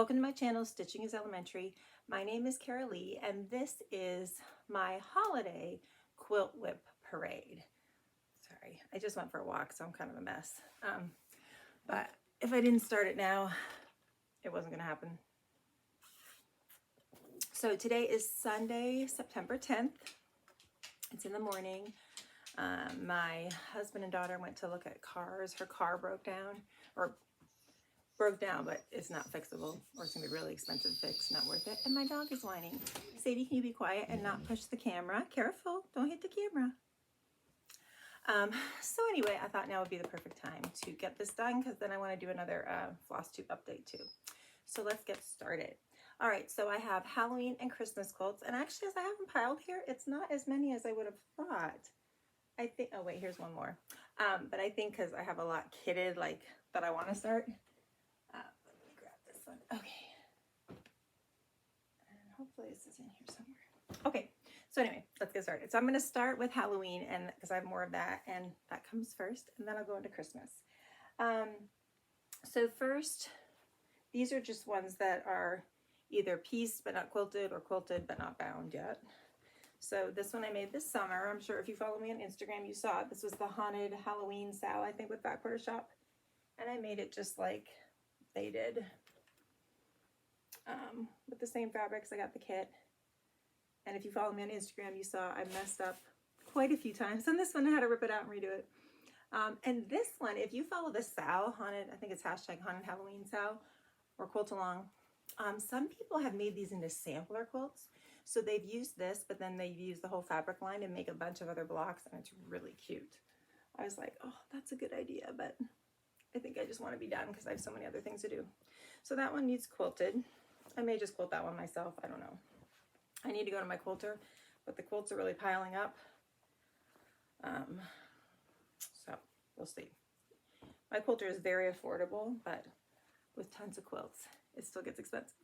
Welcome to my channel, Stitching is Elementary. My name is Cara Lee, and this is my holiday quilt whip parade. Sorry, I just went for a walk, so I'm kind of a mess. But if I didn't start it now, it wasn't going to happen. So today is Sunday, September 10th. It's in the morning. My husband and daughter went to look at cars. Her car broke down, but it's not fixable, or it's gonna be really expensive to fix, not worth it. And my dog is whining. Sadie, can you be quiet and not push the camera? Careful, don't hit the camera. So anyway, I thought now would be the perfect time to get this done, because then I want to do another floss tube update too. So let's get started. All right, so I have Halloween and Christmas quilts, and actually, as I have them piled here, it's not as many as I would have thought. I think, oh wait, here's one more. But I think because I have a lot kitted, like, that I want to start. Let me grab this one. Okay. And hopefully this is in here somewhere. Okay, so anyway, let's get started. So I'm going to start with Halloween, and because I have more of that, and that comes first, and then I'll go into Christmas. So first, these are just ones that are either pieced but not quilted, or quilted but not bound yet. So this one I made this summer. I'm sure if you follow me on Instagram, you saw it. This was the Haunted Halloween Sal, I think, with Back Quarter Shop. And I made it just like they did, with the same fabrics. I got the kit. And if you follow me on Instagram, you saw I messed up quite a few times. And this one I had to rip it out and redo it. And this one, if you follow the Sal, Haunted, I think it's hashtag Haunted Halloween Sal, or Quilt Along, some people have made these into sampler quilts. So they've used this, but then they've used the whole fabric line and make a bunch of other blocks, and it's really cute. I was like, oh, that's a good idea, but I think I just want to be done because I have so many other things to do. So that one needs quilted. I may just quilt that one myself. I don't know. I need to go to my quilter, but the quilts are really piling up. So we'll see. My quilter is very affordable, but with tons of quilts, it still gets expensive.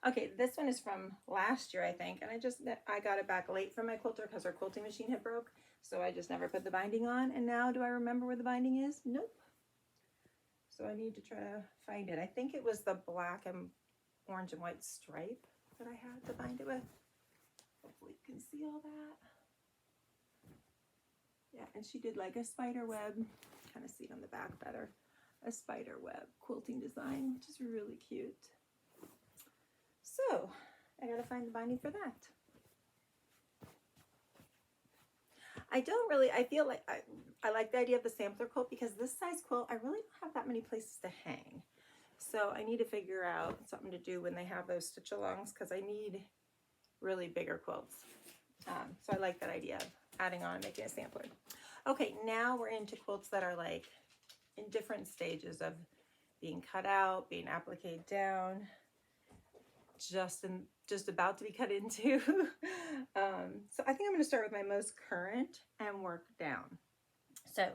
Okay, this one is from last year, I think, and I got it back late from my quilter because our quilting machine had broke, so I just never put the binding on. And now, do I remember where the binding is? Nope. So I need to try to find it. I think it was the black and orange and white stripe that I had to bind it with. Hopefully you can see all that. Yeah, and she did like a spider web, kind of see it on the back better, a spider web quilting design, which is really cute. So I gotta find the binding for that. I feel like I like the idea of the sampler quilt, because this size quilt, I really don't have that many places to hang. So I need to figure out something to do when they have those stitch alongs, because I need really bigger quilts. So I like that idea of adding on and making a sampler. Okay, now we're into quilts that are like in different stages of being cut out, being appliqued down, just about to be cut into. So I think I'm going to start with my most current and work down. So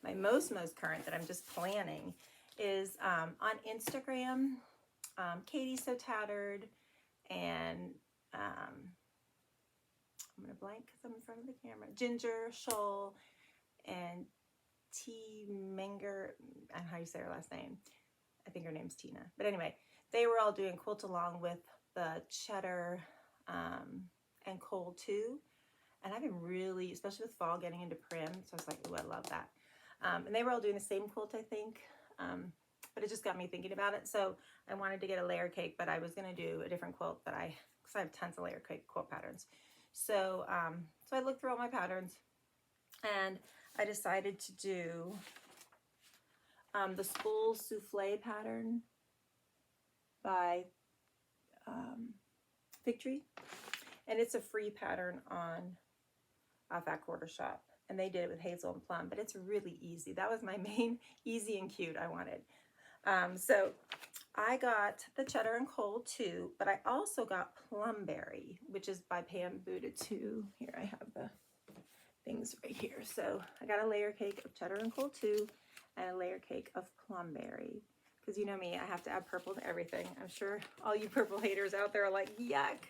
my most current that I'm just planning is on Instagram, Katie's So Tattered, and I'm going to blank because I'm in front of the camera, Ginger, Shoal, and T. Menger, I don't know how you say her last name. I think her name's Tina. But anyway, they were all doing quilt along with the cheddar and coal too. And I've been really, especially with fall, getting into prim. So I was like, ooh, I love that. And they were all doing the same quilt, I think. But it just got me thinking about it. So I wanted to get a layer cake, but I was going to do a different quilt because I have tons of layer cake quilt patterns. So, so I looked through all my patterns, and I decided to do the Spool Souffle pattern by Fig Tree, and it's a free pattern on Back Quarter Shop, and they did it with hazel and plum, but it's really easy. That was my main easy and cute I wanted. So I got the cheddar and coal too, but I also got Plumberry, which is by Pam Buddha too. Here I have the things right here. So I got a layer cake of cheddar and coal too, and a layer cake of Plumberry. Because you know me, I have to add purple to everything. I'm sure all you purple haters out there are like, yuck.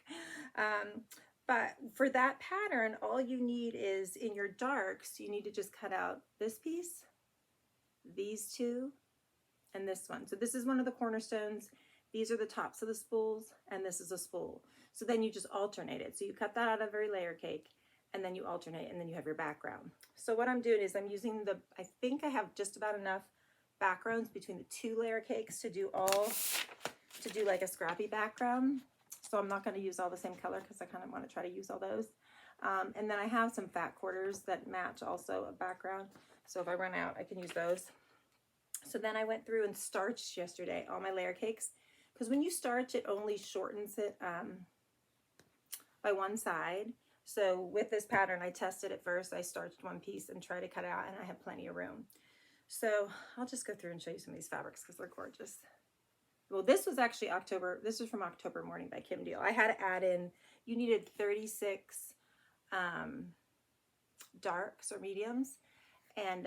But for that pattern, all you need is, in your darks, you need to just cut out this piece, these two, and this one. So this is one of the cornerstones. These are the tops of the spools, and this is a spool. So then you just alternate it. So you cut that out of every layer cake, and then you alternate, and then you have your background. So what I'm doing is I'm using I think I have just about enough backgrounds between the 2 layer cakes to do like a scrappy background. So I'm not going to use all the same color because I kind of want to try to use all those. And then I have some fat quarters that match also a background. So if I run out, I can use those. So then I went through and starched yesterday all my layer cakes, because when you starch, it only shortens it by one side. So with this pattern, I tested it first. I starched one piece and tried to cut it out, and I had plenty of room. So I'll just go through and show you some of these fabrics because they're gorgeous. Well, this was actually October. This was from October Morning by Kim Deal. I had to add in, you needed 36 darks or mediums, and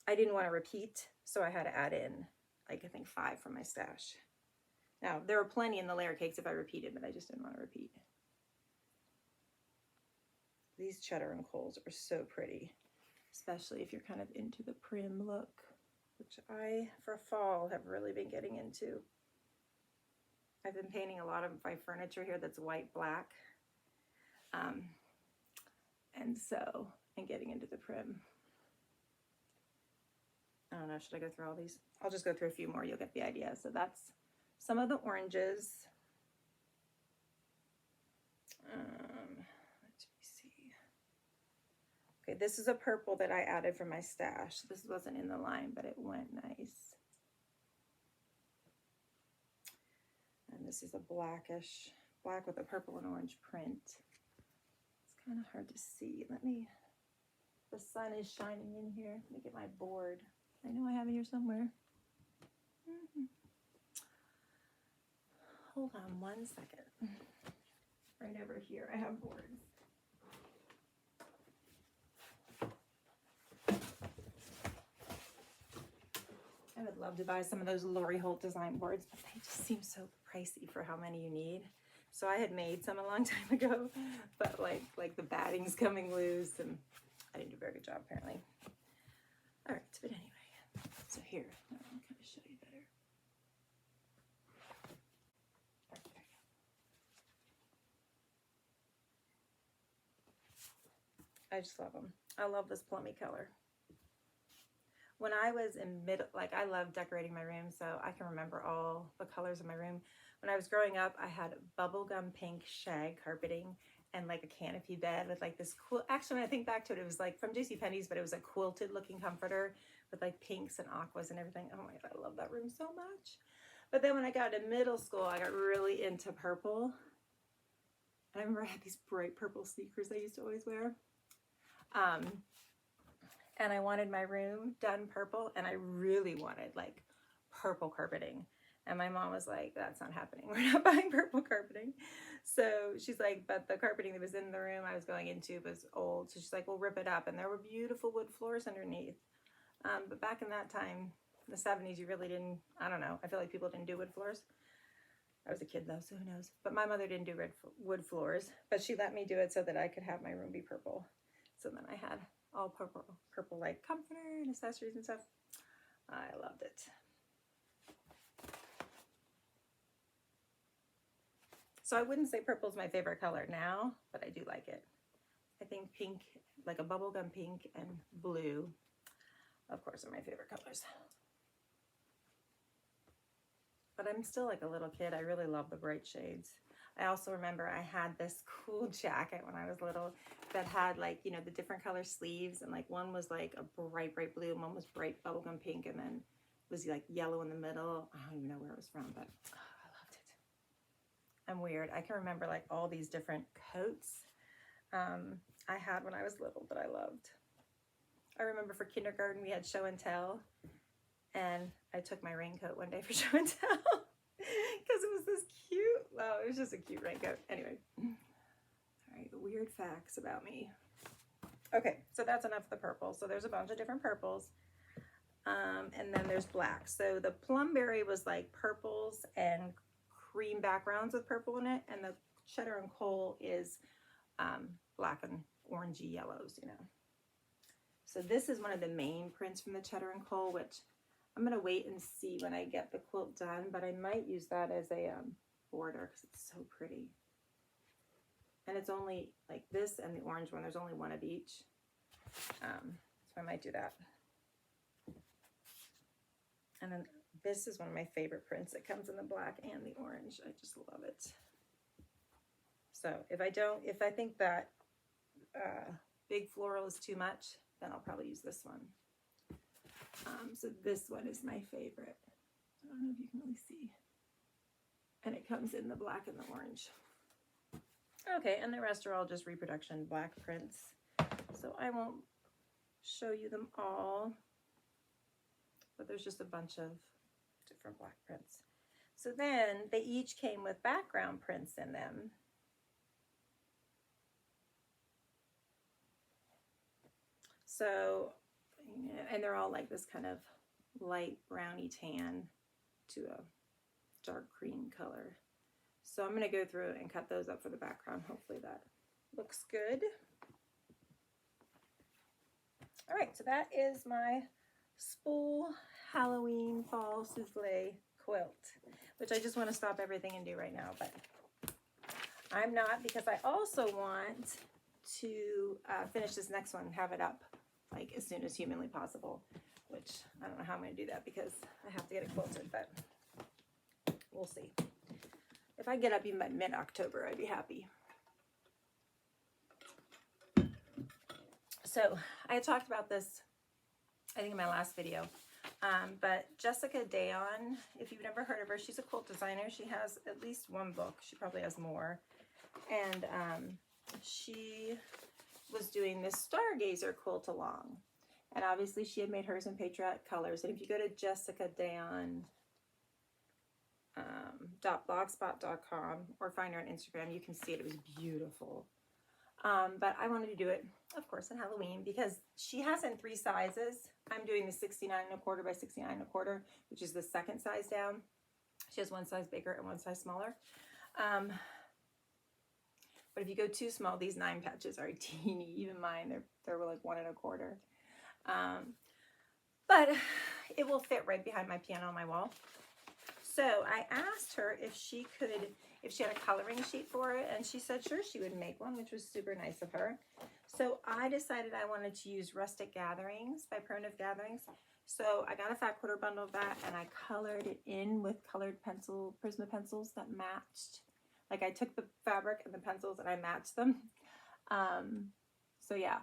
I didn't want to repeat, so I had to add in, like, I think 5 from my stash. Now, there were plenty in the layer cakes if I repeated, but I just didn't want to repeat. These cheddar and coals are so pretty, especially if you're kind of into the prim look, which I, for fall, have really been getting into. I've been painting a lot of my furniture here that's white black. And getting into the prim. I don't know, should I go through all these? I'll just go through a few more, you'll get the idea. So that's some of the oranges. Let me see. Okay, this is a purple that I added from my stash. This wasn't in the line, but it went nice. And this is a black with a purple and orange print. It's kind of hard to see. The sun is shining in here. Let me get my board. I know I have it here somewhere. Hold on one second. Right over here, I have boards. I would love to buy some of those Lori Holt design boards, but they just seem so pricey for how many you need. So I had made some a long time ago, but like the batting's coming loose, and I didn't do a very good job apparently. All right, but anyway, so here, I'll kind of show you better. All right, there you go. I just love them. I love this plummy color. When I was in I love decorating my room, so I can remember all the colors in my room. When I was growing up, I had bubblegum pink shag carpeting and like a canopy bed with like this cool, actually when I think back to it, it was like from JCPenney's, but it was a quilted looking comforter with like pinks and aquas and everything. Oh my God, I love that room so much. But then when I got to middle school, I got really into purple. And I remember I had these bright purple sneakers I used to always wear. And I wanted my room done purple, and I really wanted like purple carpeting. And my mom was like, that's not happening. We're not buying purple carpeting. So she's like, but the carpeting that was in the room I was going into was old. So she's like, we'll rip it up. And there were beautiful wood floors underneath. But back in that time, in the 70s, you really didn't, I don't know. I feel like people didn't do wood floors. I was a kid though, so who knows. But my mother didn't do wood floors, but she let me do it so that I could have my room be purple. So then I had all purple like comforter and accessories and stuff. I loved it. So I wouldn't say purple is my favorite color now, but I do like it. I think pink, like a bubblegum pink and blue, of course, are my favorite colors. But I'm still like a little kid. I really love the bright shades. I also remember I had this cool jacket when I was little that had like, you know, the different color sleeves, and like one was like a bright blue and one was bright bubblegum pink, and then it was like yellow in the middle. I don't even know where it was from, but I loved it. I'm weird. I can remember like all these different coats I had when I was little that I loved. I remember for kindergarten we had show and tell, and I took my raincoat one day for show and tell because it was this cute. Oh, it was just a cute raincoat. Anyway, all right, weird facts about me. Okay, so that's enough of the purple. So there's a bunch of different purples. And then there's black. So the plumberry was like purples and cream backgrounds with purple in it, and the cheddar and coal is black and orangey yellows, you know. So this is one of the main prints from the cheddar and coal, which I'm going to wait and see when I get the quilt done, but I might use that as a border because it's so pretty. And it's only like this and the orange one. There's only one of each. So I might do that. And then this is one of my favorite prints. It comes in the black and the orange. I just love it. So if I think that big floral is too much, then I'll probably use this one. So this one is my favorite. I don't know if you can really see. And it comes in the black and the orange. Okay, and the rest are all just reproduction black prints. So I won't show you them all, but there's just a bunch of different black prints. So then they each came with background prints in them. So, and they're all like this kind of light browny tan to a dark cream color. So I'm going to go through and cut those up for the background. Hopefully that looks good. All right, so that is my spool Halloween fall souffle quilt, which I just want to stop everything and do right now, but I'm not, because I also want to finish this next one and have it up like as soon as humanly possible, which I don't know how I'm going to do that because I have to get it quilted, but we'll see. If I get up even by mid-October, I'd be happy. So I talked about this, I think in my last video, but Jessica Dayon, if you've never heard of her, she's a quilt designer. She has at least one book. She probably has more. And she was doing this Stargazer quilt along. And obviously she had made hers in patriotic colors. And if you go to jessicadayon.blogspot.com or find her on Instagram, you can see it. It was beautiful. But I wanted to do it, of course, on Halloween because she has in 3 sizes. I'm doing the 69¼ by 69¼ which is the second size down. She has one size bigger and one size smaller. But if you go too small, these 9 patches are teeny. Even mine, they're like 1¼ but it will fit right behind my piano on my wall. So I asked her if she had a coloring sheet for it, and she said sure she would make one, which was super nice of her. So I decided I wanted to use Rustic Gatherings by Primitive Gatherings. So I got a fat quarter bundle of that, and I colored it in with colored Prisma pencils that matched. Like I took the fabric and the pencils and I matched them. So yeah,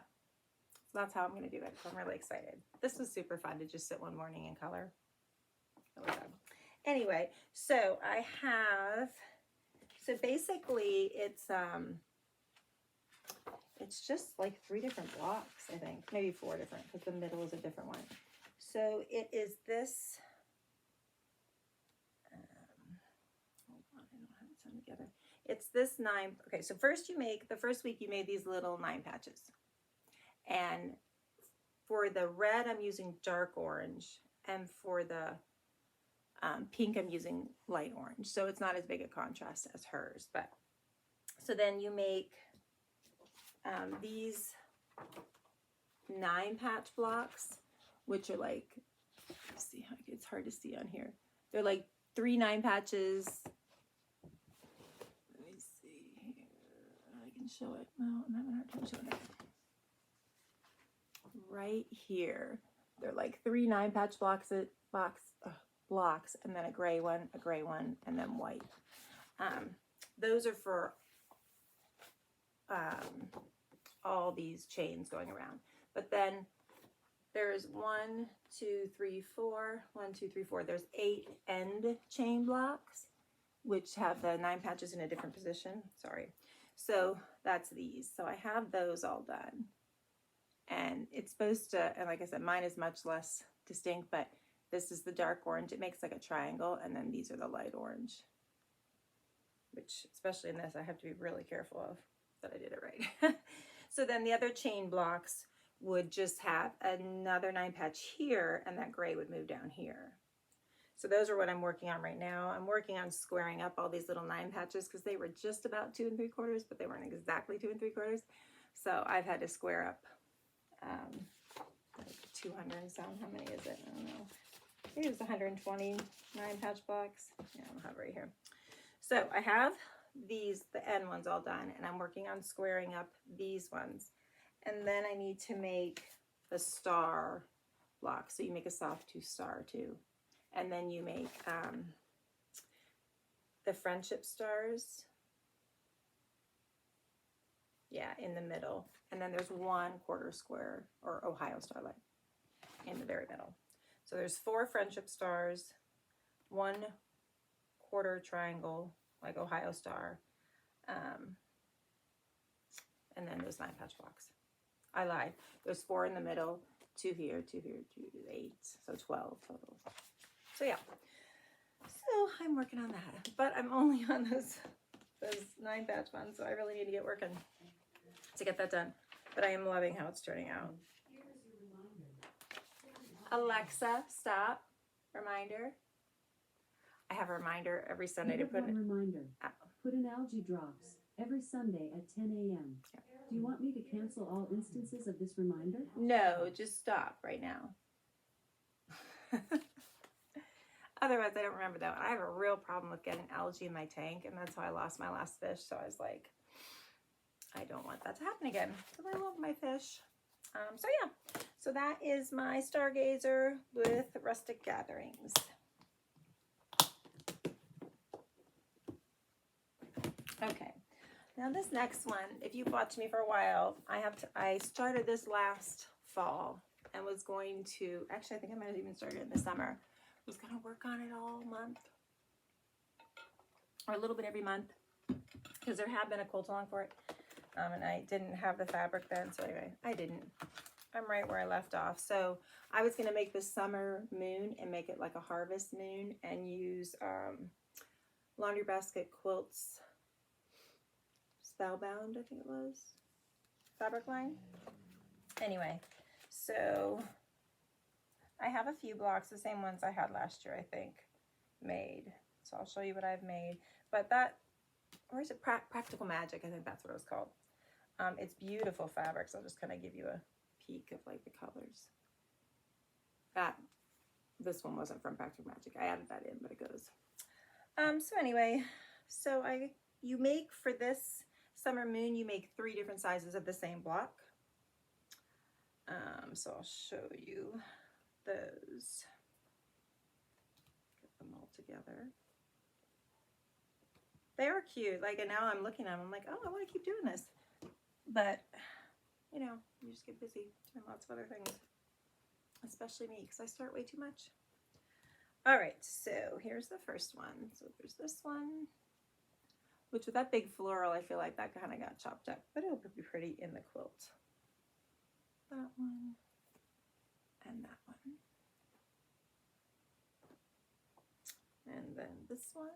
so that's how I'm going to do it. So I'm really excited. This was super fun to just sit one morning and color. Really fun. Anyway, so basically it's just like 3 different blocks, I think, maybe 4 different, because the middle is a different one. So it is this, hold on, I don't have it done together. It's this 9, okay, so the first week you made these little 9 patches. And for the red, I'm using dark orange, and for the pink, I'm using light orange, so it's not as big a contrast as hers. But so then you make these 9 patch blocks, which are like, let's see, it's hard to see on here. They're like 3 9 patches. Let me see here. I can show it. Well, I'm having a hard time showing it. Right here, they're like 3 9 patch blocks, and then a gray one, and then white. Those are for all these chains going around. But then there's 1 2 3 4, 1 2 3 4. There's 8 end chain blocks, which have the 9 patches in a different position. Sorry. So that's these. So I have those all done. And it's supposed to, and like I said, mine is much less distinct, but this is the dark orange. It makes like a triangle, and then these are the light orange, which, especially in this, I have to be really careful of that I did it right. So then the other chain blocks would just have another 9 patch here, and that gray would move down here. So those are what I'm working on right now. I'm working on squaring up all these little 9 patches because they were just about 2 3/4, but they weren't exactly 2 3/4. So I've had to square up like 200 and some. How many is it? I don't know. think it was 129 patch blocks. Yeah, I don't have it right here. So I have these, the end ones all done, and I'm working on squaring up these ones. And then I need to make the star block. So you make a soft 2 star too. And then you make the friendship stars. Yeah, in the middle. And then there's 1/4 square or Ohio starlight in the very middle. So there's 4 friendship stars, 1/4 triangle, like Ohio star, and then there's 9 patch blocks. I lied. There's 4 in the middle, 2 here, 2 here, 2, 8, so 12 total. So yeah. So I'm working on that, but I'm only on those 9 patch ones, so I really need to get working to get that done. But I am loving how it's turning out. Alexa, stop. Reminder. I have a reminder every Sunday to put in. Reminder. Put in algae drops every Sunday at 10 a.m. Yeah. Do you want me to cancel all instances of this reminder? No, just stop right now. Otherwise, I don't remember that. I have a real problem with getting algae in my tank, and that's how I lost my last fish. So I was like, I don't want that to happen again because I love my fish. So yeah, so that is my Stargazer with Rustic Gatherings. Okay, now this next one, if you've watched me for a while, I started this last fall and was going to, actually I think I might have even started in the summer, was going to work on it all month or a little bit every month because there had been a quilt along for it. And I didn't have the fabric then, so anyway, I didn't. I'm right where I left off. So I was going to make the summer moon and make it like a harvest moon and use Laundry Basket Quilts Spellbound, I think it was, fabric line. Anyway, so I have a few blocks, the same ones I had last year, I think, made. So I'll show you what I've made. But that, or is it Practical Magic? I think that's what it was called. It's beautiful fabrics. I'll just kind of give you a peek of like the colors. This one wasn't from Practical Magic. I added that in, but it goes. So anyway, so you make for this summer moon, you make 3 different sizes of the same block. So I'll show you those. Get them all together. They are cute. Like, and now I'm looking at them, I'm like, oh, I want to keep doing this. But, you know, you just get busy doing lots of other things. Especially me, because I start way too much. All right, so here's the first one. So there's this one, which with that big floral, I feel like that kind of got chopped up. But it'll be pretty in the quilt. That one. And that one. And then this one.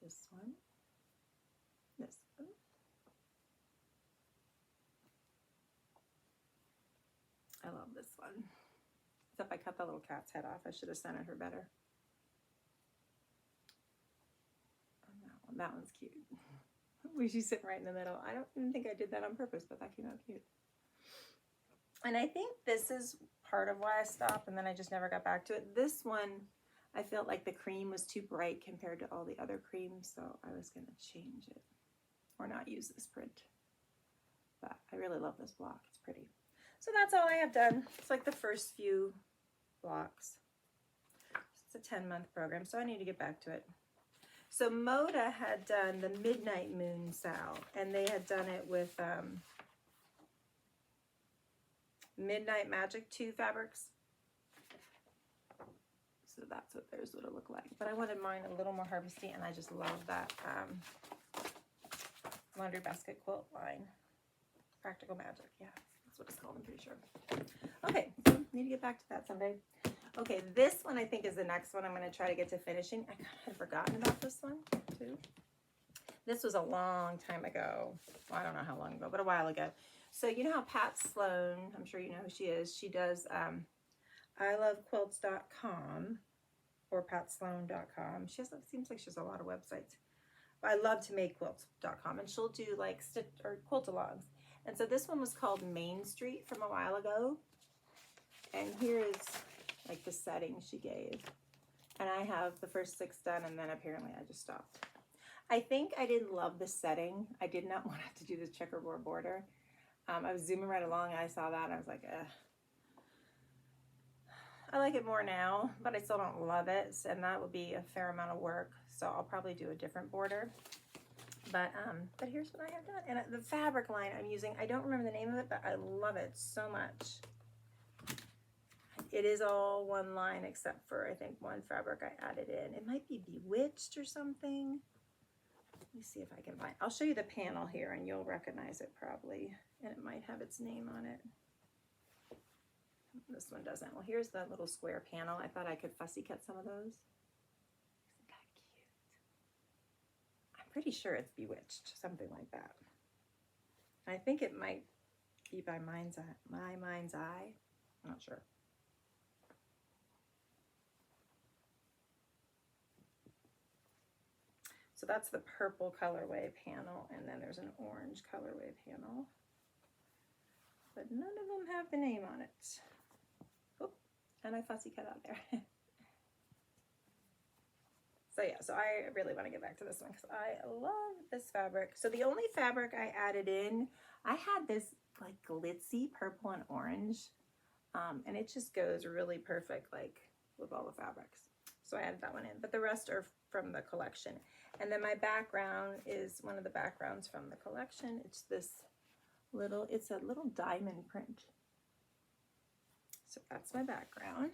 This one. This one. I love this one. Except I cut the little cat's head off. I should have scented her better. And that one's cute. She's sitting right in the middle. I don't even think I did that on purpose, but that came out cute. And I think this is part of why I stopped and then I just never got back to it. This one, I felt like the cream was too bright compared to all the other creams, so I was going to change it or not use this print. But I really love this block. It's pretty. So that's all I have done. It's like the first few blocks. It's a 10-month program, so I need to get back to it. So Moda had done the Midnight Moon Sal, and they had done it with Midnight Magic 2 fabrics. So that's what theirs would have looked like. But I wanted mine a little more harvesty, and I just love that Laundry Basket quilt line. Practical Magic, yeah, that's what it's called, I'm pretty sure. Okay, so need to get back to that someday. Okay, this one I think is the next one I'm going to try to get to finishing. I kind of had forgotten about this one, too. This was a long time ago. Well, I don't know how long ago, but a while ago. So you know how Pat Sloan, I'm sure you know who she is, she does ilovequilts.com or patsloan.com. She has, it seems like she has a lot of websites. But I love to make quilts.com, and she'll do like quilt-alongs. And so this one was called Main Street from a while ago. And here is like the setting she gave. And I have the first 6 done, and then apparently I just stopped. I think I didn't love the setting. I did not want to have to do this checkerboard border. I was zooming right along and I saw that and I was like, I like it more now, but I still don't love it. And that would be a fair amount of work. So I'll probably do a different border. But here's what I have done. And the fabric line I'm using, I don't remember the name of it, but I love it so much. It is all one line except for, I think, one fabric I added in. It might be Bewitched or something. Let me see if I can find. I'll show you the panel here and you'll recognize it probably. And it might have its name on it. This one doesn't. Well, here's the little square panel. I thought I could fussy cut some of those. Isn't that cute? I'm pretty sure it's Bewitched, something like that. I think it might be by My Mind's Eye. I'm not sure. So that's the purple colorway panel, and then there's an orange colorway panel. But none of them have the name on it. Oh, and I fussy cut out there. So yeah, so I really want to get back to this one because I love this fabric. So the only fabric I added in, I had this like glitzy purple and orange, and it just goes really perfect like with all the fabrics. So I added that one in, but the rest are from the collection. And then my background is one of the backgrounds from the collection. It's this little, it's a little diamond print. So that's my background.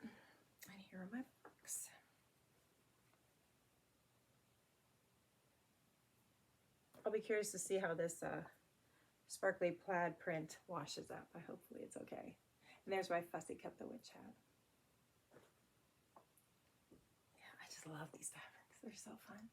And here are my books. I'll be curious to see how this sparkly plaid print washes up. Hopefully it's okay. And there's where I fussy cut the witch hat. Yeah, I just love these fabrics. They're so fun.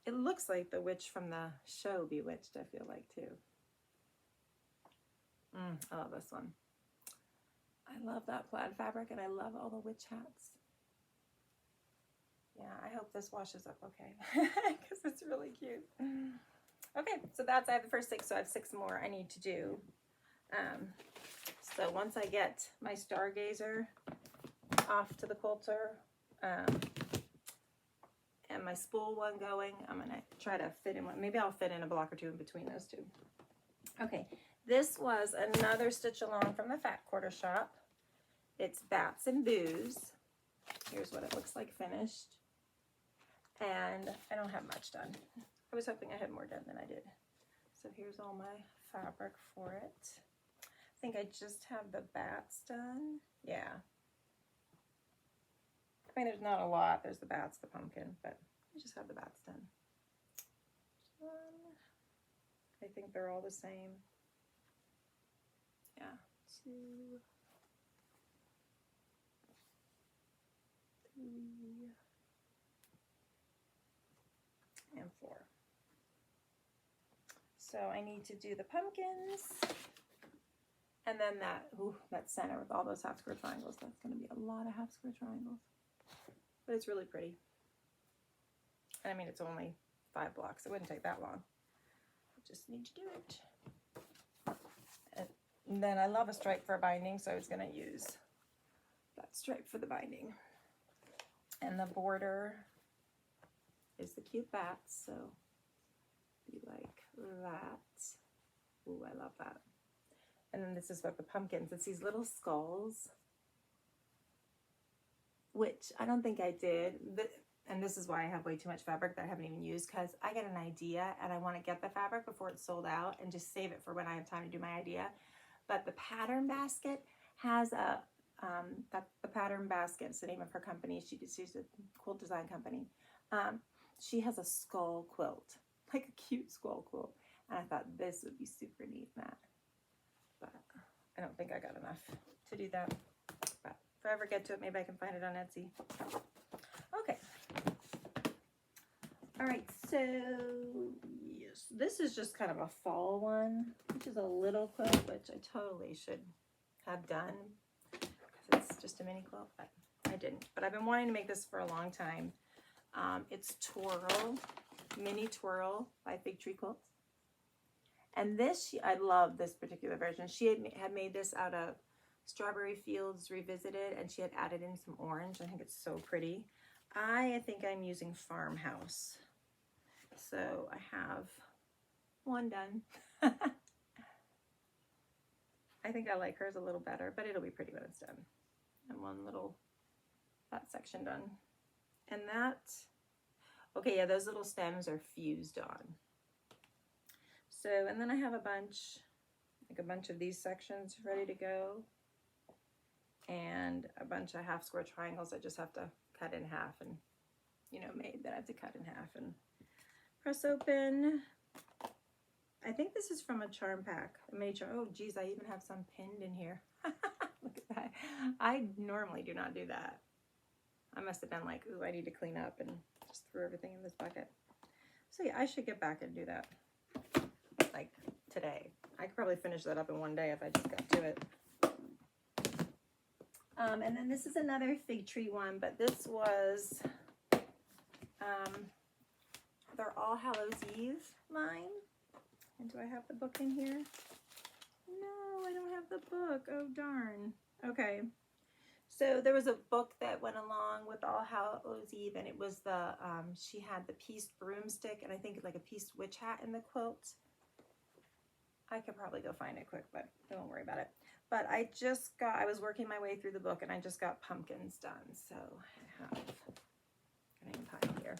It looks like the witch from the show Bewitched, I feel like, too. I love this one. I love that plaid fabric, and I love all the witch hats. Yeah, I hope this washes up okay, because it's really cute. Okay, so I have the first 6, so I have 6 more I need to do. So once I get my Stargazer off to the quilter, and my spool one going, I'm gonna try to fit in one. Maybe I'll fit in a block or 2 in between those 2. Okay, this was another stitch along from the Fat Quarter Shop. It's Bats and Booze. Here's what it looks like finished. And I don't have much done. I was hoping I had more done than I did. So here's all my fabric for it. I think I just have the bats done. Yeah. I mean, there's not a lot. There's the bats, the pumpkin, but I just have the bats done. I think they're all the same. Yeah. 2, 3, and 4. So I need to do the pumpkins, and then that center with all those half square triangles. That's going to be a lot of half square triangles, but it's really pretty. And I mean, it's only 5 blocks. It wouldn't take that long. I just need to do it. And then I love a stripe for a binding, so I was going to use that stripe for the binding. And the border is the cute bats, so be like that. Ooh, I love that. And then this is what the pumpkins, it's these little skulls, which I don't think I did. And this is why I have way too much fabric that I haven't even used, because I get an idea and I want to get the fabric before it's sold out and just save it for when I have time to do my idea. But the Pattern Basket has a, the Pattern Basket is the name of her company. She's a quilt design company. She has a skull quilt, like a cute skull quilt. And I thought this would be super neat, Matt. But I don't think I got enough to do that. But if I ever get to it, maybe I can find it on Etsy. Okay. All right, so yes, this is just kind of a fall one, which is a little quilt, which I totally should have done because it's just a mini quilt, but I didn't. But I've been wanting to make this for a long time. It's Twirl, Mini Twirl by Fig Tree Quilts. And this, I love this particular version. She had made this out of Strawberry Fields Revisited, and she had added in some orange. I think it's so pretty. I think I'm using Farmhouse. So I have one done. I think I like hers a little better, but it'll be pretty when it's done. And one little, that section done. And that, okay, yeah, those little stems are fused on. So, and then I have a bunch of these sections ready to go. And a bunch of half square triangles I just have to cut in half and, you know, made that I have to cut in half and press open. I think this is from a charm pack, a mini charm. Oh geez, I even have some pinned in here. Look at that. I normally do not do that. I must have been like, ooh, I need to clean up, and just threw everything in this bucket. So yeah, I should get back and do that like today. I could probably finish that up in one day if I just got to it. And then this is another Fig Tree one, but this was their All Hallows Eve line. And do I have the book in here? No, I don't have the book. Oh, darn. Okay. So there was a book that went along with All Hallows Eve, and it was the, she had the pieced broomstick, and I think like a pieced witch hat in the quilt. I could probably go find it quick, but don't worry about it. But I was working my way through the book, and I just got pumpkins done. So I have an egg pie here.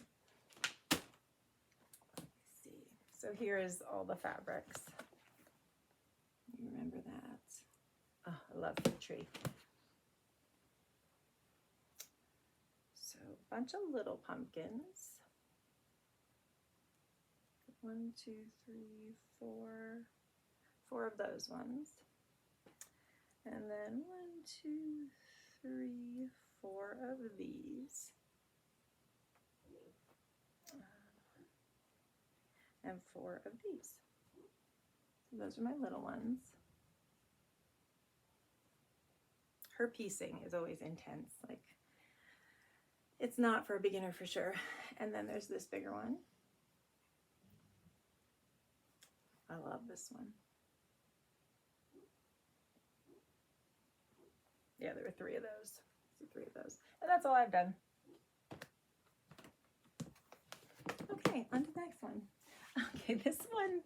So here is all the fabrics. You remember that? Oh, I love Fig Tree. So a bunch of little pumpkins. 1, 2, 3, 4. 4 of those ones. And then 1, 2, 3, 4 of these. And 4 of these. So those are my little ones. Her piecing is always intense. Like, it's not for a beginner for sure. And then there's this bigger one. I love this one. Yeah, there were 3 of those. So 3 of those. And that's all I've done. Okay, on to the next one. Okay, this one,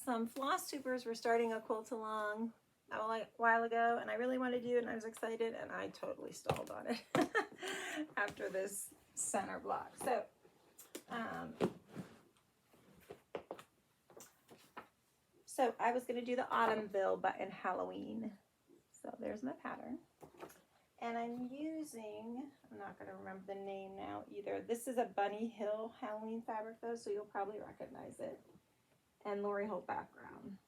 some floss tubers were starting a quilt along a while ago, and I really wanted to do it, and I was excited, and I totally stalled on it after this center block. So I was going to do the Autumnville, but in Halloween. So there's my pattern. And I'm using, I'm not going to remember the name now either. This is a Bunny Hill Halloween fabric though, so you'll probably recognize it. And Lori Holt background.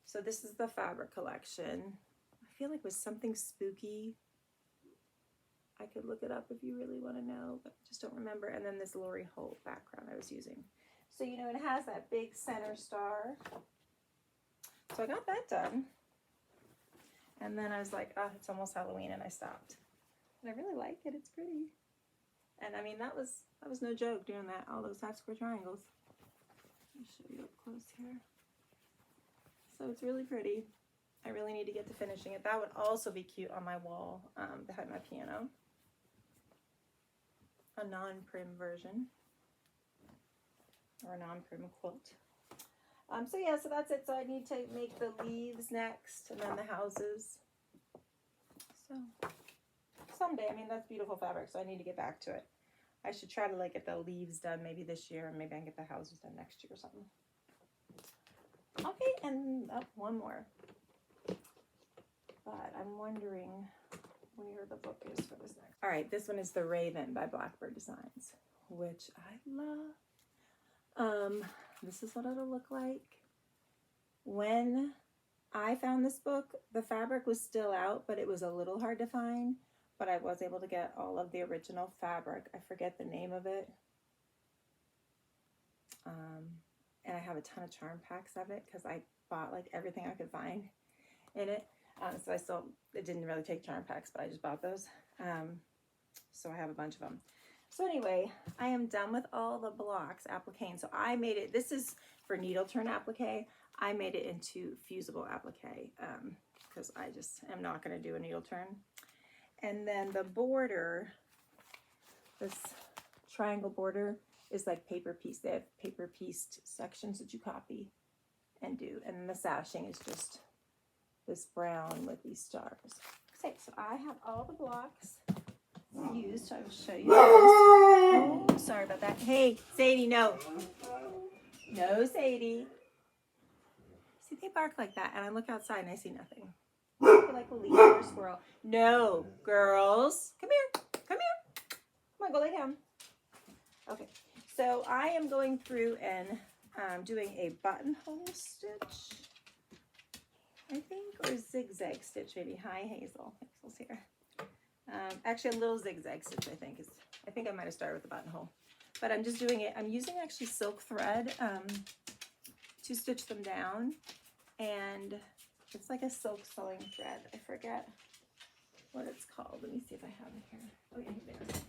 So this is the fabric collection. I feel like it was something spooky. I could look it up if you really want to know, but I just don't remember. And then this Lori Holt background I was using. So, you know, it has that big center star. So I got that done. And then I was like, oh, it's almost Halloween, and I stopped. And I really like it. It's pretty. And I mean, that was no joke doing that, all those half square triangles. Let me show you up close here. So it's really pretty. I really need to get to finishing it. That would also be cute on my wall behind my piano. A non-prim version. Or a non-prim quilt. So yeah, so that's it. So I need to make the leaves next, and then the houses. So someday, I mean, that's beautiful fabric, so I need to get back to it. I should try to like get the leaves done maybe this year, and maybe I can get the houses done next year or something. Okay, and one more. But I'm wondering where the book is for this next. All right, this one is The Raven by Blackbird Designs, which I love. This is what it'll look like. When I found this book, the fabric was still out, but it was a little hard to find. But I was able to get all of the original fabric. I forget the name of it. And I have a ton of charm packs of it because I bought like everything I could find in it. So it didn't really take charm packs, but I just bought those. So I have a bunch of them. So anyway, I am done with all the blocks applique. So I made it, this is for needle turn applique. I made it into fusible applique because I just am not going to do a needle turn. And then the border, this triangle border is like paper piece. They have paper pieced sections that you copy and do. And then the sashing is just this brown with these stars. Okay, so I have all the blocks used. I will show you those. Oh, sorry about that. Hey, Sadie, no. No, Sadie. See, they bark like that, and I look outside and I see nothing. They're like a leaf or a squirrel. No, girls. Come here. Come here. Come on, go lay down. Okay, so I am going through and doing a buttonhole stitch, I think, or zigzag stitch maybe. Hi, Hazel. Hazel's here. Actually, a little zigzag stitch, I think. I think I might have started with the buttonhole. But I'm just doing it. I'm using actually silk thread to stitch them down. And it's like a silk sewing thread. I forget what it's called. Let me see if I have it here. Oh, yeah, here it is.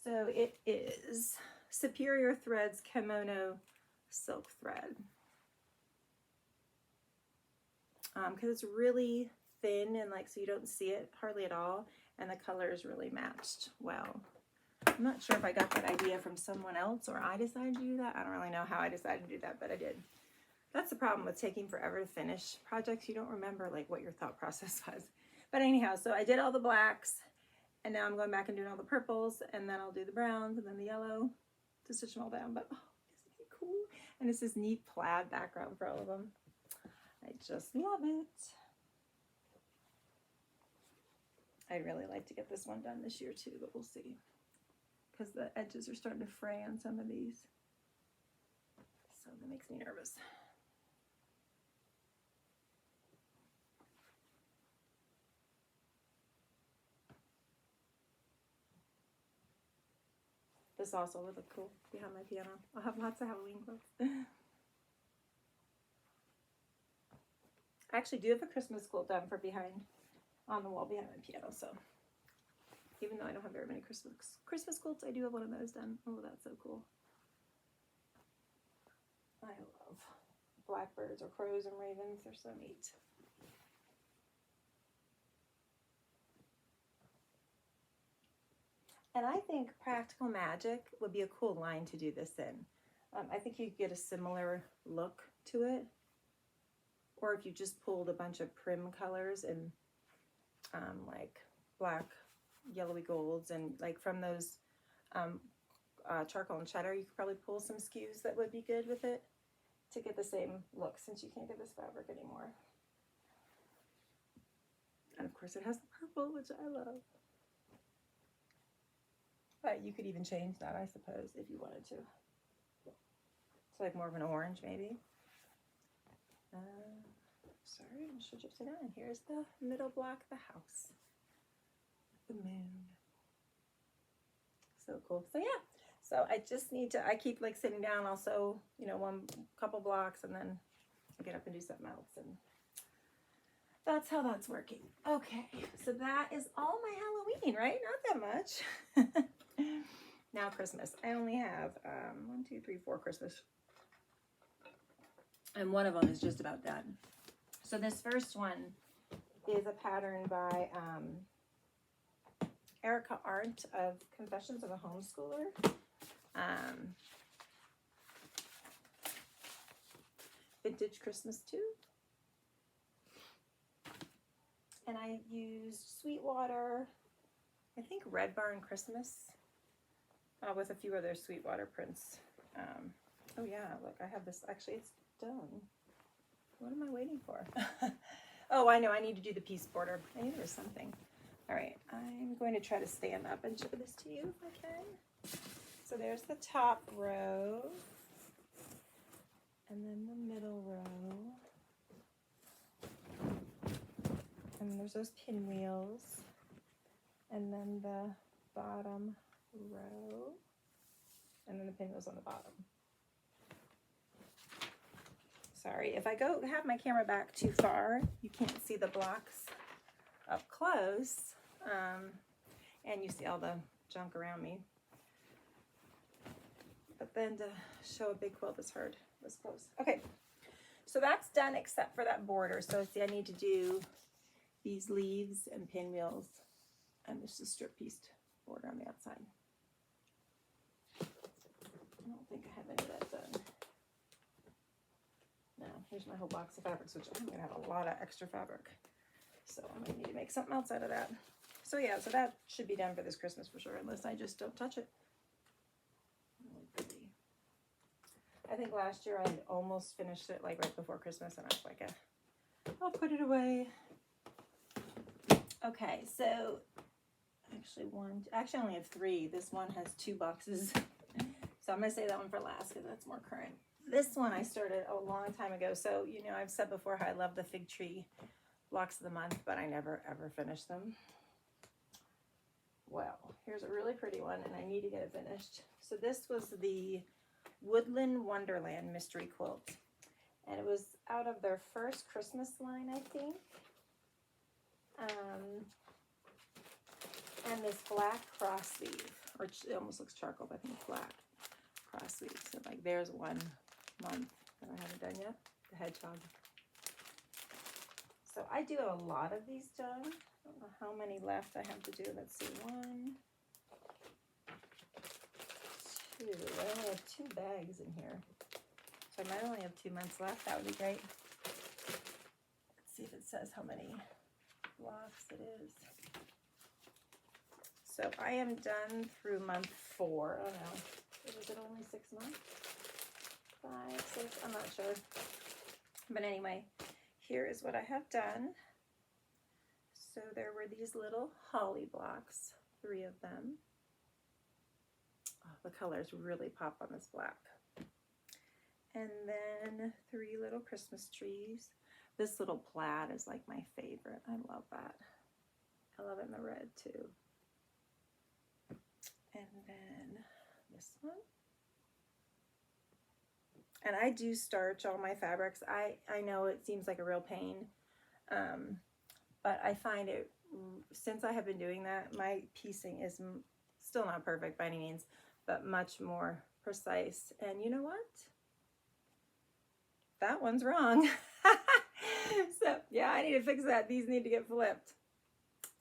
So it is Superior Threads Kimono Silk Thread. Because it's really thin and like so you don't see it hardly at all, and the color is really matched well. I'm not sure if I got that idea from someone else or I decided to do that. I don't really know how I decided to do that, but I did. That's the problem with taking forever to finish projects. You don't remember like what your thought process was. But anyhow, so I did all the blacks, and now I'm going back and doing all the purples, and then I'll do the browns and then the yellow to stitch them all down. But oh, isn't it cool? And it's this neat plaid background for all of them. I just love it. I'd really like to get this one done this year too, but we'll see. Because the edges are starting to fray on some of these. So that makes me nervous. This also would look cool behind my piano. I'll have lots of Halloween clothes. I actually do have a Christmas quilt done for behind on the wall behind my piano, so even though I don't have very many Christmas quilts, I do have one of those done. Oh, that's so cool. I love blackbirds or crows and ravens. They're so neat. And I think Practical Magic would be a cool line to do this in. I think you could get a similar look to it. Or if you just pulled a bunch of prim colors and like black, yellowy golds, and like from those charcoal and cheddar, you could probably pull some skews that would be good with it to get the same look, since you can't get this fabric anymore. And of course it has the purple, which I love. But you could even change that, I suppose, if you wanted to. It's like more of an orange, maybe. Sorry, I'm switch upside down. Here's the middle block, the house. The moon. So cool. So yeah. So I just need to, I keep like sitting down also, you know, couple blocks, and then I get up and do something else, and that's how that's working. Okay, so that is all my Halloween, right? Not that much. Now Christmas. I only have 1, 2, 3, 4 Christmas. And one of them is just about done. So this first one is a pattern by Erica Arndt of Confessions of a Homeschooler. Vintage Christmas too. And I used Sweetwater, I think Red Barn Christmas, with a few other Sweetwater prints. Oh yeah, look, I have this, actually it's done. What am I waiting for? Oh, I know, I need to do the piece border. I knew there was something. All right, I'm going to try to stand up and show this to you if I can. So there's the top row, and then the middle row, and then there's those pinwheels, and then the bottom row, and then the pinwheels on the bottom. Sorry, if I have my camera back too far, you can't see the blocks up close, and you see all the junk around me. But then to show a big quilt is hard. This close. Okay, so that's done except for that border. So see, I need to do these leaves and pinwheels and just a strip piece border on the outside. I don't think I have any of that done. No, here's my whole box of fabrics, which I'm gonna have a lot of extra fabric. So I'm gonna need to make something else out of that. So yeah, so that should be done for this Christmas for sure, unless I just don't touch it. Really pretty. I think last year I had almost finished it like right before Christmas, and I was like, I'll put it away. Okay, so actually I only have 3. This one has 2 boxes. So I'm gonna say that one for last because that's more current. This one I started a long time ago. So, you know, I've said before how I love the fig tree blocks of the month, but I never ever finish them. Well, here's a really pretty one, and I need to get it finished. So this was the Woodland Wonderland Mystery Quilt, and it was out of their first Christmas line, I think. And this black cross sleeve, or it almost looks charcoal, but I think it's black cross sleeve. So like there's 1 month that I haven't done yet, the hedgehog. So I do have a lot of these done. I don't know how many left I have to do. Let's see, 1, 2. I only have 2 bags in here. So I might only have 2 months left. That would be great. Let's see if it says how many blocks it is. So I am done through month 4. I don't know. Was it only 6 months? 5, 6, I'm not sure. But anyway, here is what I have done. So there were these little holly blocks, 3 of them. Oh, the colors really pop on this black. And then 3 little Christmas trees. This little plaid is like my favorite. I love that. I love it in the red too. And then this one. And I do starch all my fabrics. I know it seems like a real pain, but I find it, since I have been doing that, my piecing is still not perfect by any means, but much more precise. And you know what? That one's wrong. So yeah, I need to fix that. These need to get flipped.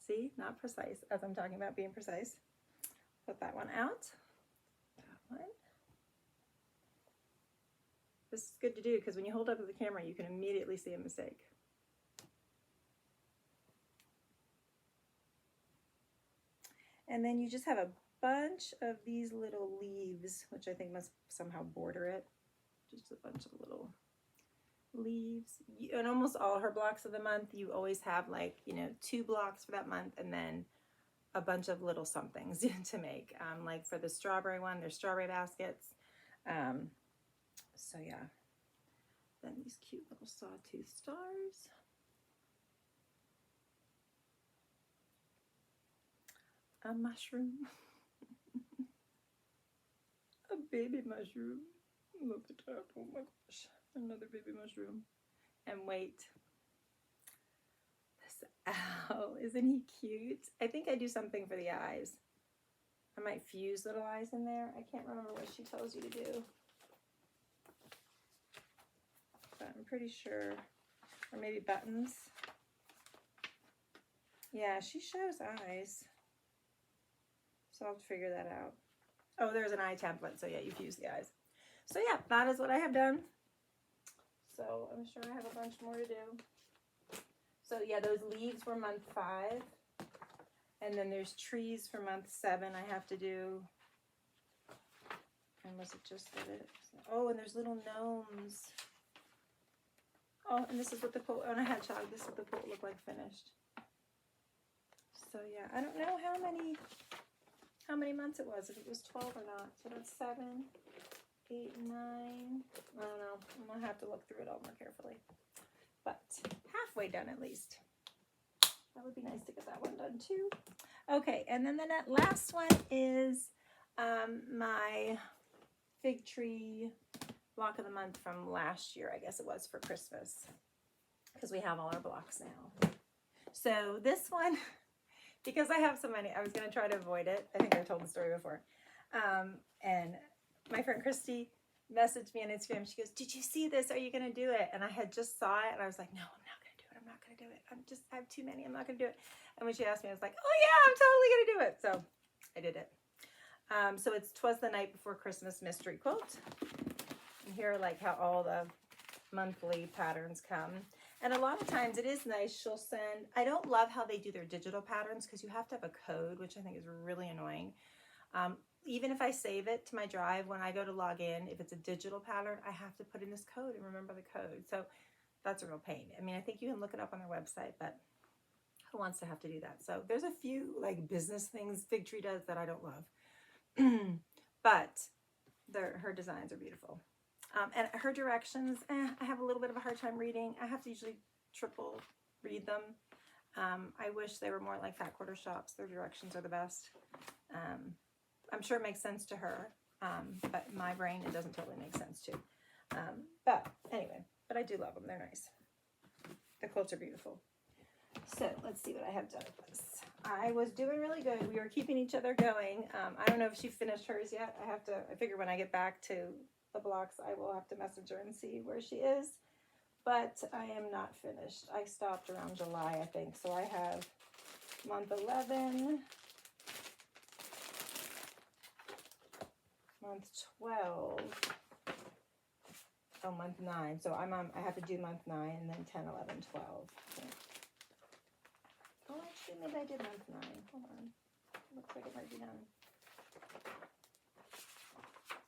See, not precise, as I'm talking about being precise. Put that one out. That one. This is good to do because when you hold up to the camera, you can immediately see a mistake. And then you just have a bunch of these little leaves, which I think must somehow border it. Just a bunch of little leaves. And almost all her blocks of the month, you always have like, you know, 2 blocks for that month and then a bunch of little somethings to make. Like for the strawberry one, there's strawberry baskets. So yeah, then these cute little sawtooth stars. A mushroom. A baby mushroom. Look at that. Oh my gosh. Another baby mushroom. And wait. This owl. Isn't he cute? I think I do something for the eyes. I might fuse little eyes in there. I can't remember what she tells you to do. But I'm pretty sure. Or maybe buttons. Yeah, she shows eyes. So I'll have to figure that out. Oh, there's an eye template. So yeah, you fuse the eyes. So yeah, that is what I have done. So I'm sure I have a bunch more to do. So yeah, those leaves were month 5. And then there's trees for month 7 I have to do. And was it just that it? Oh, and there's little gnomes. Oh, and this is what the quilt, on a hedgehog, this is what the quilt looked like finished. So yeah, I don't know how many months it was, if it was 12 or not. So that's 7, 8, 9, I don't know. I'm gonna have to look through it all more carefully. But halfway done at least. That would be nice to get that one done too. Okay, and then the last one is my fig tree block of the month from last year, I guess it was, for Christmas. Because we have all our blocks now. So this one, because I have so many. I was going to try to avoid it. I think I told the story before. And my friend Christy messaged me on Instagram. She goes, "Did you see this? Are you going to do it?" And I had just saw it, and I was like, "No, I'm not going to do it. I'm not going to do it. I have too many. I'm not going to do it." And when she asked me, I was like, "Oh yeah, I'm totally going to do it." So I did it. So it's 'Twas the Night Before Christmas mystery quilt. And here are like how all the monthly patterns come. And a lot of times it is nice. She'll send, I don't love how they do their digital patterns because you have to have a code, which I think is really annoying. Even if I save it to my drive, when I go to log in, if it's a digital pattern, I have to put in this code and remember the code. So that's a real pain. I mean, I think you can look it up on their website, but who wants to have to do that? So there's a few like business things Figtree does that I don't love. But her designs are beautiful. And her directions, I have a little bit of a hard time reading. I have to usually triple read them. I wish they were more like Fat Quarter Shops. Their directions are the best. I'm sure it makes sense to her, but my brain, it doesn't totally make sense to. But anyway, but I do love them. They're nice. The quilts are beautiful. So let's see what I have done with this. I was doing really good. We were keeping each other going. I don't know if she finished hers yet. I figure when I get back to the blocks, I will have to message her and see where she is. But I am not finished. I stopped around July, I think. So I have month 11, month 12, oh, month 9. So I have to do month 9 and then 10, 11, 12. Oh, actually, maybe I did month 9. Hold on. Looks like it might be done.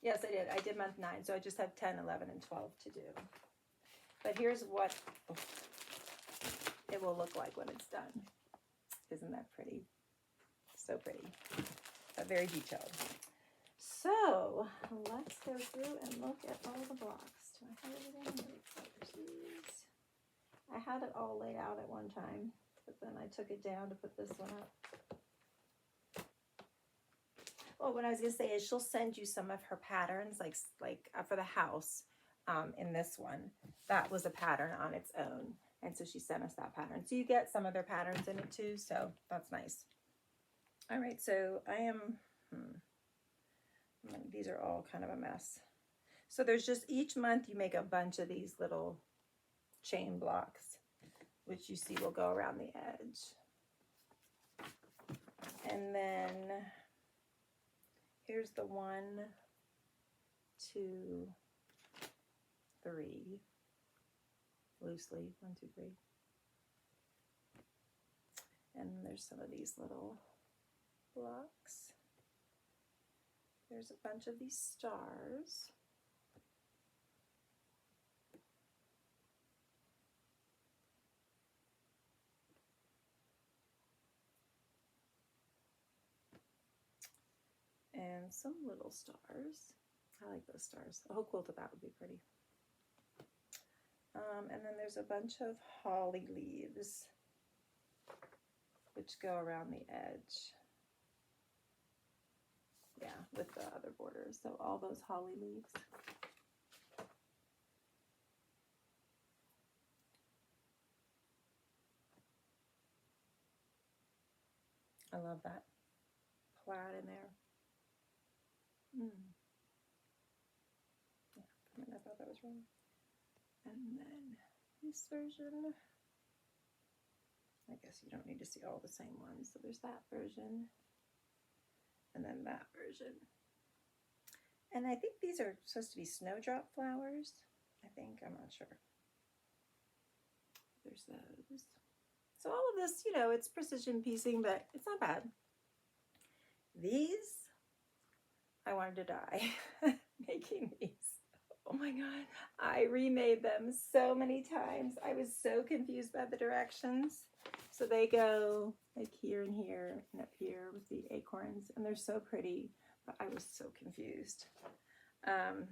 Yes, I did. I did month 9. So I just have 10, 11, and 12 to do. But here's what it will look like when it's done. Isn't that pretty? So pretty. But very detailed. So let's go through and look at all the blocks. Do I have everything? I had it all laid out at one time, but then I took it down to put this one up. Well, what I was going to say is she'll send you some of her patterns, like for the house. In this one, that was a pattern on its own, and so she sent us that pattern. So you get some of their patterns in it too, so that's nice. All right, so I am, these are all kind of a mess. So there's just each month you make a bunch of these little chain blocks, which you see will go around the edge. And then here's the 1, 2, 3, loosely, 1, 2, 3. And there's some of these little blocks. There's a bunch of these stars. And some little stars. I like those stars. A whole quilt of that would be pretty. And then there's a bunch of holly leaves, which go around the edge. Yeah, with the other borders. So all those holly leaves. I love that plaid in there. Yeah, I thought that was wrong. And then this version, I guess you don't need to see all the same ones. So there's that version, and then that version. And I think these are supposed to be snowdrop flowers. I think, I'm not sure. There's those. So all of this, it's precision piecing, but it's not bad. These, I wanted to die making these. Oh my God, I remade them so many times. I was so confused by the directions. So they go like here and here and up here with the acorns, and they're so pretty, but I was so confused. And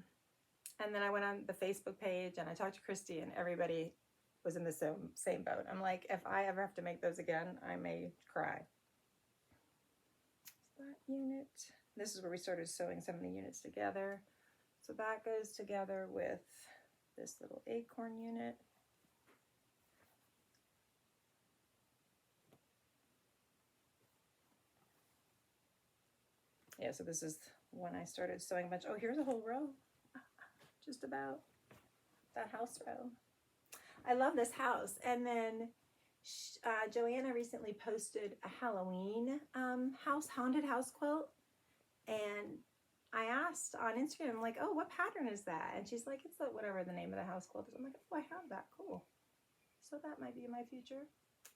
then I went on the Facebook page and I talked to Christy, and everybody was in the same boat. I'm like, if I ever have to make those again, I may cry. So that unit, this is where we started sewing some of the units together. So that goes together with this little acorn unit. Yeah, so this is when I started sewing a bunch. Oh, here's a whole row. Just about that house row. I love this house. And then Joanna recently posted a Halloween haunted house quilt. And I asked on Instagram, like, oh, what pattern is that? And she's like, it's the, whatever the name of the house quilt is. I'm like, oh, I have that. Cool. So that might be in my future.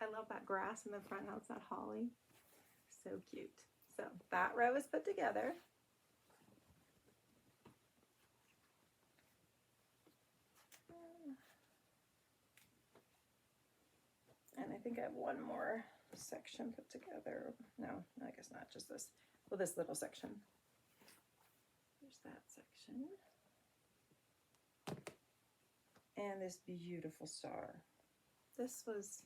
I love that grass in the front house, that holly. So cute. So that row is put together. And I think I have one more section put together. No, I guess not, just this. Well, this little section. There's that section. And this beautiful star. This was,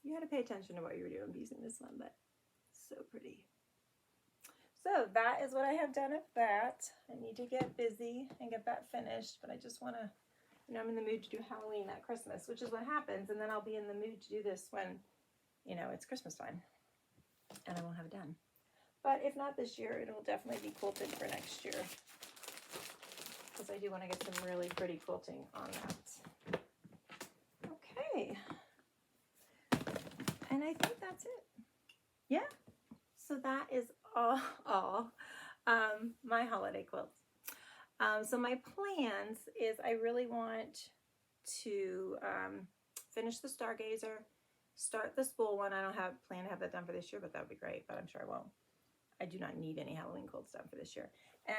you had to pay attention to what you were doing using this one, but so pretty. So that is what I have done of that. I need to get busy and get that finished, but I just want to, you know, I'm in the mood to do Halloween at Christmas, which is what happens, and then I'll be in the mood to do this when, you know, it's Christmas time, and I won't have it done. But if not this year, it'll definitely be quilted for next year, because I do want to get some really pretty quilting on that. Okay. And I think that's it. Yeah. So that is all my holiday quilts. So my plans is I really want to finish the Stargazer, start the spool one. I don't have plan to have that done for this year, but that would be great, but I'm sure I won't. I do not need any Halloween quilts done for this year.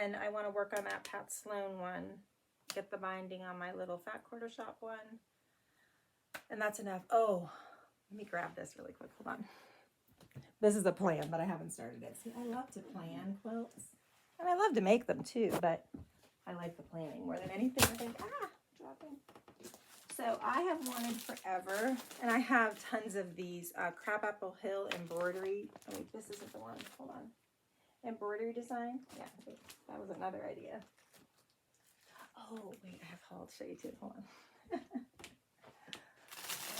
And I want to work on that Pat Sloan one, get the binding on my little Fat Quarter Shop one. And that's enough. Oh, let me grab this really quick. Hold on. This is a plan, but I haven't started it. See, I love to plan quilts. And I love to make them too, but I like the planning more than anything. I think, dropping. So I have wanted forever, and I have tons of these Crabapple Hill embroidery. Oh, wait, this isn't the one. Hold on. Embroidery design. Yeah, that was another idea. Oh, wait, I have haul to show you too. Hold on. I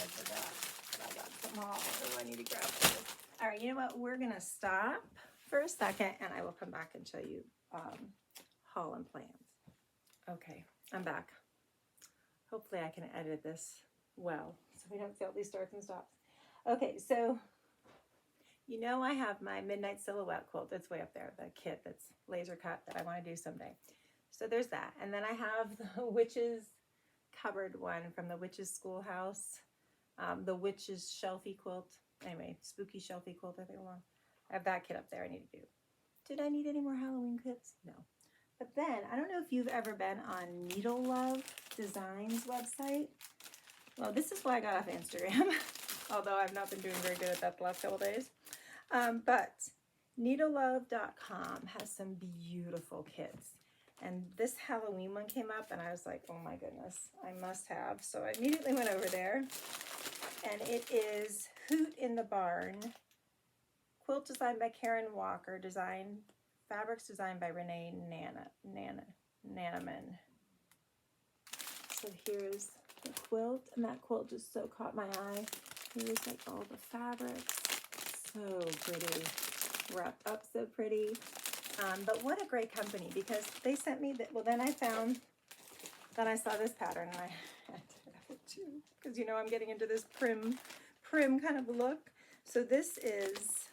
forgot. I got some haul. Oh, I need to grab this. All right, you know what? We're going to stop for a second, and I will come back and show you haul and plans. Okay, I'm back. Hopefully I can edit this well so we don't see all these starts and stops. Okay, so you know I have my Midnight Silhouette quilt. It's way up there, the kit that's laser cut that I want to do someday. So there's that. And then I have the Witches Cupboard one from the Witches Schoolhouse. The Witches Shelfie quilt. Anyway, Spooky Shelfie quilt, I think. I have that kit up there I need to do. Did I need any more Halloween kits? No. But then, I don't know if you've ever been on Needle Love Designs website. Well, this is why I got off Instagram, although I've not been doing very good at that the last couple days. But needlelove.com has some beautiful kits. And this Halloween one came up, and I was like, oh my goodness, I must have. So I immediately went over there. And it is Hoot in the Barn. Quilt designed by Karen Walker. Fabrics designed by Renee Nanaman. So here's the quilt. And that quilt just so caught my eye. Here's like all the fabrics. So pretty. Wrapped up so pretty. But what a great company, because they sent me that. Well, then I saw this pattern, and I had to have it too, because you know I'm getting into this prim kind of look. So this is,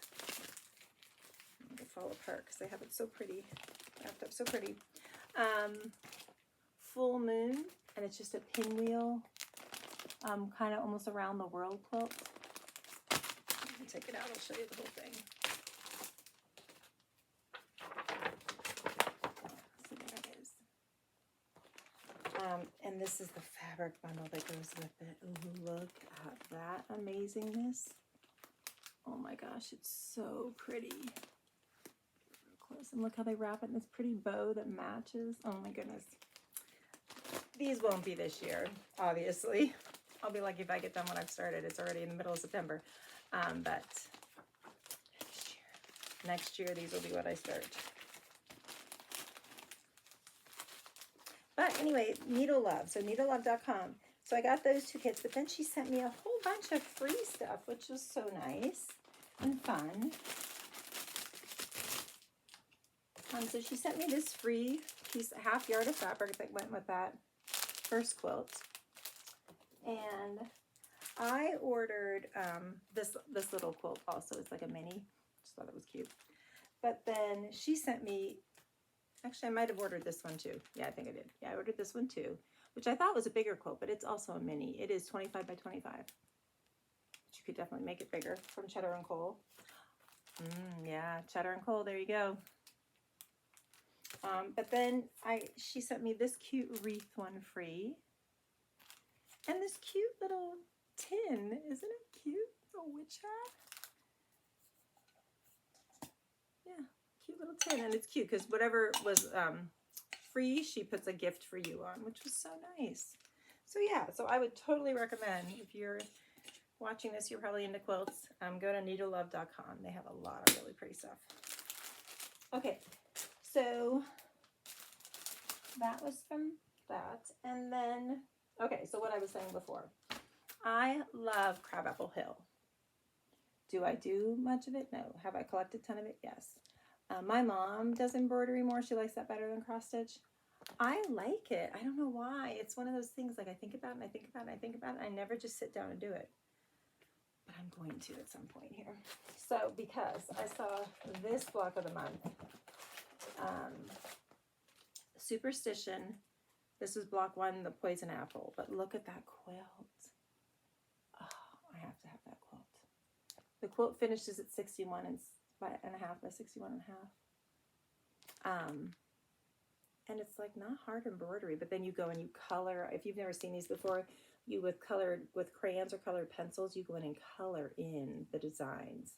I'm gonna fall apart because they have it so pretty, wrapped up so pretty. Full Moon, and it's just a pinwheel, kind of almost around the world quilt. Let me take it out. I'll show you the whole thing. And this is the fabric bundle that goes with it. Ooh, look at that amazingness. Oh my gosh, it's so pretty. Real close. And look how they wrap it in this pretty bow that matches. Oh my goodness. These won't be this year, obviously. I'll be lucky if I get done when I've started. It's already in the middle of September. But next year, these will be what I start. But anyway, Needle Love, so needlelove.com. So I got those two kits, but then she sent me a whole bunch of free stuff, which was so nice and fun. So she sent me this free piece, a half yard of fabric that went with that first quilt. And I ordered this little quilt also. It's like a mini. Just thought it was cute. But then she sent me, actually I might have ordered this one too. Yeah, I think I did. Yeah, I ordered this one too, which I thought was a bigger quilt, but it's also a mini. It is 25 by 25. But you could definitely make it bigger, from Cheddar and Cole. Yeah, Cheddar and Cole, there you go. But then she sent me this cute wreath one free. And this cute little tin. Isn't it cute? A witch hat. Yeah, cute little tin. And it's cute because whatever was free, she puts a gift for you on, which was so nice. So yeah, so I would totally recommend, if you're watching this, you're probably into quilts, go to needlelove.com. They have a lot of really pretty stuff. Okay, so that was from that. And then, okay, so what I was saying before, I love Crabapple Hill. Do I do much of it? No. Have I collected a ton of it? Yes. My mom does embroidery more. She likes that better than cross stitch. I like it. I don't know why. It's one of those things, like I think about it and I think about it and I think about it. I never just sit down and do it. But I'm going to at some point here. So because I saw this block of the month, Superstition. This is block 1, the poison apple. But look at that quilt. Oh, I have to have that quilt. The quilt finishes at 61 and a half by 61 and a half. And it's like not hard embroidery, but then you go and you color. If you've never seen these before, you with crayons or colored pencils, you go in and color in the designs.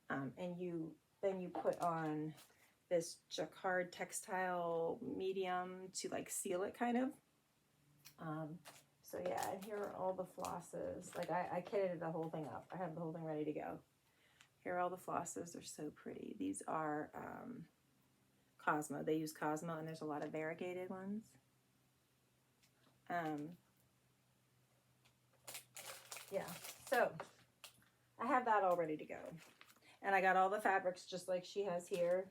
And then you put on this jacquard textile medium to like seal it kind of. So yeah, and here are all the flosses. Like I kitted the whole thing up. I have the whole thing ready to go. Here are all the flosses. They're so pretty. These are Cosmo. They use Cosmo, and there's a lot of variegated ones. Yeah, so I have that all ready to go. And I got all the fabrics just like she has here,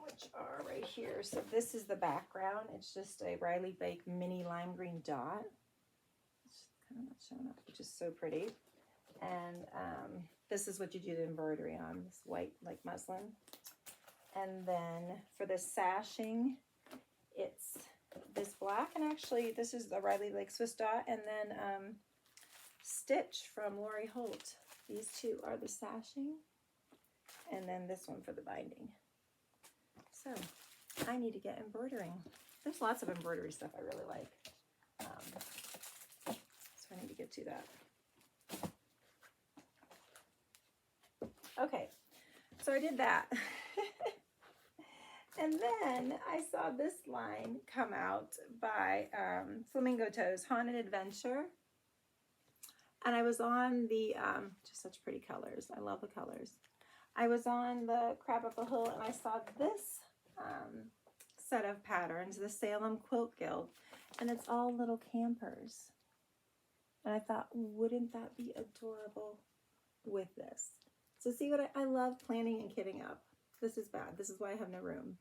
which are right here. So this is the background. It's just a Riley Bake mini lime green dot. It's kind of not showing up, which is so pretty. And this is what you do the embroidery on, this white like muslin. And then for the sashing, it's this black, and actually this is the Riley Lake Swiss dot, and then Stitch from Lori Holt. These two are the sashing, and then this one for the binding. So I need to get embroidering. There's lots of embroidery stuff I really like. So I need to get to that. Okay, so I did that. And then I saw this line come out by Flamingo Toes, Haunted Adventure. And I was on the, just such pretty colors. I love the colors. I was on the Crabapple Hill and I saw this set of patterns, the Salem Quilt Guild. And it's all little campers. And I thought, wouldn't that be adorable with this? So see what I love planning and kitting up. This is bad. This is why I have no room.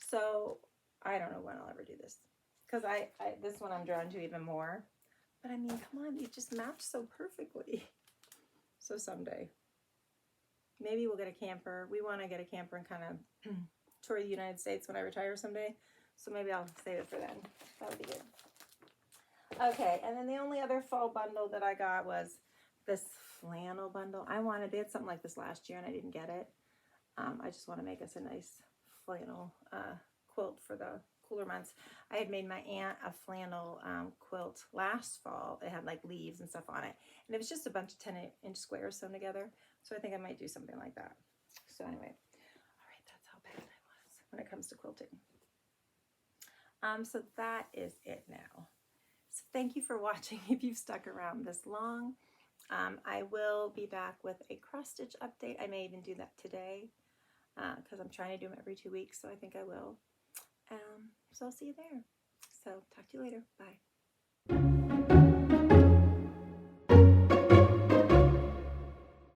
So I don't know when I'll ever do this. Because this one I'm drawn to even more. But I mean, come on, you just match so perfectly. So someday. Maybe we'll get a camper. We want to get a camper and kind of tour the United States when I retire someday. So maybe I'll save it for then. That would be good. Okay, and then the only other fall bundle that I got was this flannel bundle. They had something like this last year and I didn't get it. I just want to make us a nice flannel quilt for the cooler months. I had made my aunt a flannel quilt last fall. It had like leaves and stuff on it. And it was just a bunch of 10-inch squares sewn together. So I think I might do something like that. So anyway, all right, that's how bad I was when it comes to quilting. So that is it now. So thank you for watching if you've stuck around this long. I will be back with a cross stitch update. I may even do that today because I'm trying to do them every 2 weeks, so I think I will. So I'll see you there. So talk to you later. Bye.